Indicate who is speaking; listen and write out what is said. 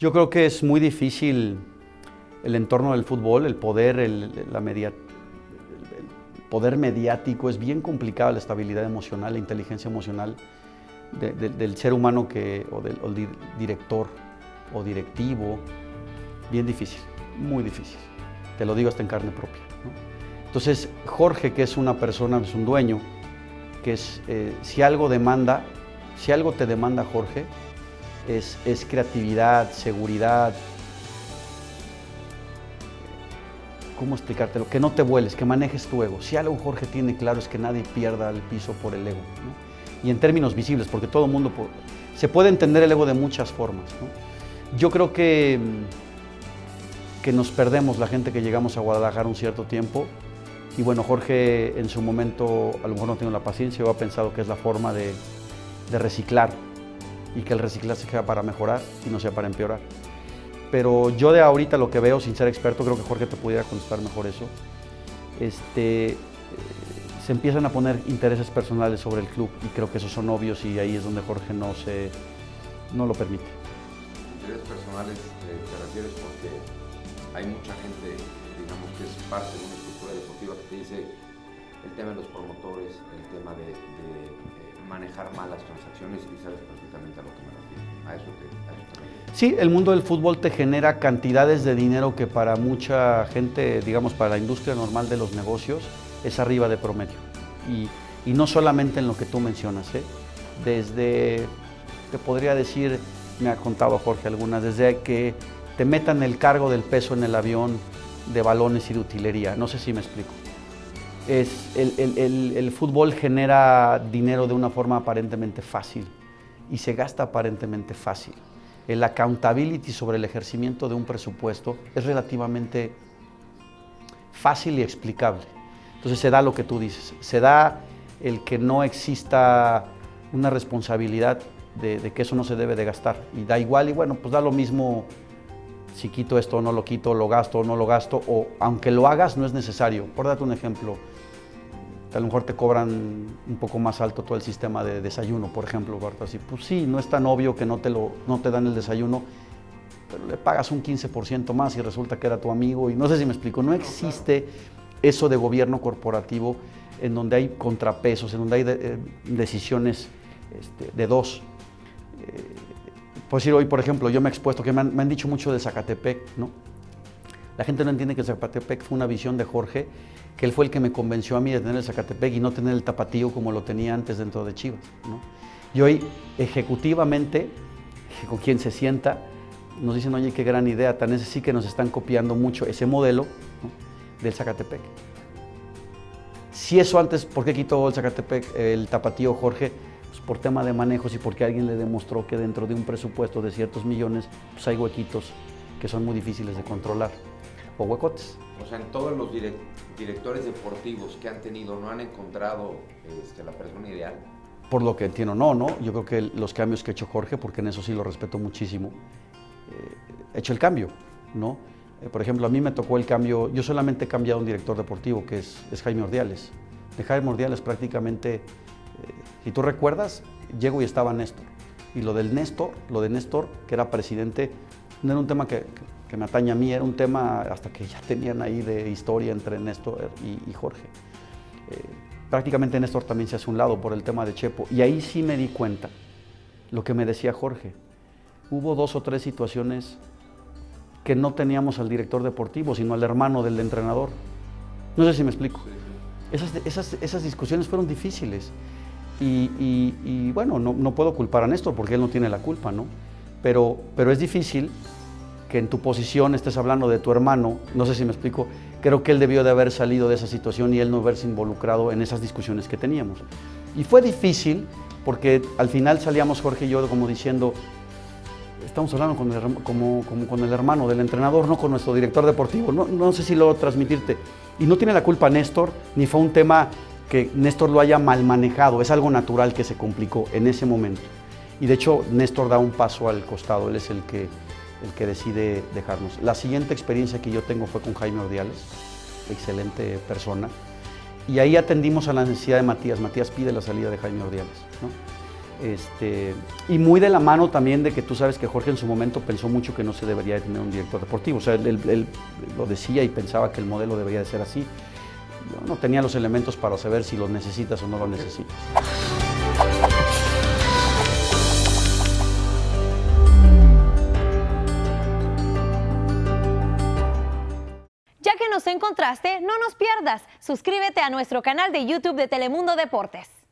Speaker 1: Yo creo que es muy difícil el entorno del fútbol, el poder, el poder mediático, es bien complicada la estabilidad emocional, la inteligencia emocional del ser humano o del director o directivo, bien difícil, muy difícil. Te lo digo hasta en carne propia, ¿no? Entonces, Jorge, que es una persona, es un dueño, que es, si algo te demanda Jorge, es creatividad, seguridad, ¿cómo explicártelo? Que no te vueles, que manejes tu ego. Si algo Jorge tiene claro es que nadie pierda el piso por el ego, ¿no? Y en términos visibles, porque todo el mundo se puede entender el ego de muchas formas, ¿no? Yo creo que nos perdemos la gente que llegamos a Guadalajara un cierto tiempo. Y bueno, Jorge en su momento a lo mejor no tiene la paciencia o ha pensado que es la forma de reciclar y que el reciclar se queda para mejorar y no sea para empeorar. Pero yo de ahorita lo que veo, sin ser experto, creo que Jorge te pudiera contestar mejor eso. Se empiezan a poner intereses personales sobre el club y creo que esos son obvios y ahí es donde Jorge no lo permite.
Speaker 2: Intereses personales te refieres porque hay mucha gente, digamos, que es parte de una estructura deportiva que te dice el tema de los promotores, el tema de manejar mal las transacciones y sabes perfectamente a lo que me refiero. A eso te refieres.
Speaker 1: Sí, el mundo del fútbol te genera cantidades de dinero que para mucha gente, digamos, para la industria normal de los negocios, es arriba de promedio. Y no solamente en lo que tú mencionas, desde, te podría decir, me ha contado Jorge algunas, desde que te metan el cargo del peso en el avión de balones y de utilería, no sé si me explico. El fútbol genera dinero de una forma aparentemente fácil y se gasta aparentemente fácil. El accountability sobre el ejercimiento de un presupuesto es relativamente fácil y explicable. Entonces se da lo que tú dices, se da el que no exista una responsabilidad de que eso no se debe de gastar y da igual y bueno, pues da lo mismo si quito esto o no lo quito, lo gasto o no lo gasto, o aunque lo hagas no es necesario. Por darte un ejemplo, a lo mejor te cobran un poco más alto todo el sistema de desayuno, por ejemplo, así, pues sí, no es tan obvio que no te dan el desayuno, pero le pagas un 15% más y resulta que era tu amigo, y no sé si me explico, no existe eso de gobierno corporativo en donde hay contrapesos, en donde hay decisiones de dos. Por decir hoy, por ejemplo, yo me he expuesto, que me han dicho mucho de Zacatepec, ¿no? La gente no entiende que Zacatepec fue una visión de Jorge, que él fue el que me convenció a mí de tener el Zacatepec y no tener el Tapatío como lo tenía antes dentro de Chivas, ¿no? Y hoy, ejecutivamente, con quien se sienta, nos dicen, oye, qué gran idea, tan es así que nos están copiando mucho ese modelo, ¿no?, del Zacatepec. Si eso antes, ¿por qué quitó el Zacatepec, el Tapatío Jorge? Pues por tema de manejos y porque alguien le demostró que dentro de un presupuesto de ciertos millones, pues hay huequitos que son muy difíciles de controlar, o huecotes.
Speaker 2: O sea, en todos los directores deportivos que han tenido, ¿no han encontrado la persona ideal?
Speaker 1: Por lo que entiendo, no. Yo creo que los cambios que ha hecho Jorge, porque en eso sí lo respeto muchísimo, ha hecho el cambio, ¿no? Por ejemplo, a mí me tocó el cambio, yo solamente he cambiado un director deportivo, que es Jaime Ordiales. De Jaime Ordiales prácticamente, si tú recuerdas, llego y estaba Néstor. Y lo de Néstor, que era presidente, no era un tema que me atañe a mí, era un tema hasta que ya tenían ahí de historia entre Néstor y Jorge. Prácticamente Néstor también se hace a un lado por el tema de Chepo. Y ahí sí me di cuenta lo que me decía Jorge. Hubo 2 o 3 situaciones que no teníamos al director deportivo, sino al hermano del entrenador. No sé si me explico. Esas discusiones fueron difíciles. Y bueno, no puedo culpar a Néstor porque él no tiene la culpa, ¿no? Pero es difícil que en tu posición estés hablando de tu hermano, no sé si me explico, creo que él debió de haber salido de esa situación y él no haberse involucrado en esas discusiones que teníamos. Y fue difícil porque al final salíamos Jorge y yo como diciendo, estamos hablando como con el hermano del entrenador, no con nuestro director deportivo, no sé si lo transmitirte. Y no tiene la culpa Néstor, ni fue un tema que Néstor lo haya mal manejado, es algo natural que se complicó en ese momento. Y de hecho Néstor da un paso al costado, él es el que decide dejarnos. La siguiente experiencia que yo tengo fue con Jaime Ordiales, excelente persona, y ahí atendimos a la necesidad de Matías. Matías pide la salida de Jaime Ordiales, ¿no? Y muy de la mano también de que tú sabes que Jorge en su momento pensó mucho que no se debería de tener un director deportivo. O sea, él lo decía y pensaba que el modelo debería de ser así. Yo no tenía los elementos para saber si los necesitas o no los necesitas.
Speaker 3: Ya que nos encontraste, no nos pierdas. Suscríbete a nuestro canal de YouTube de Telemundo Deportes.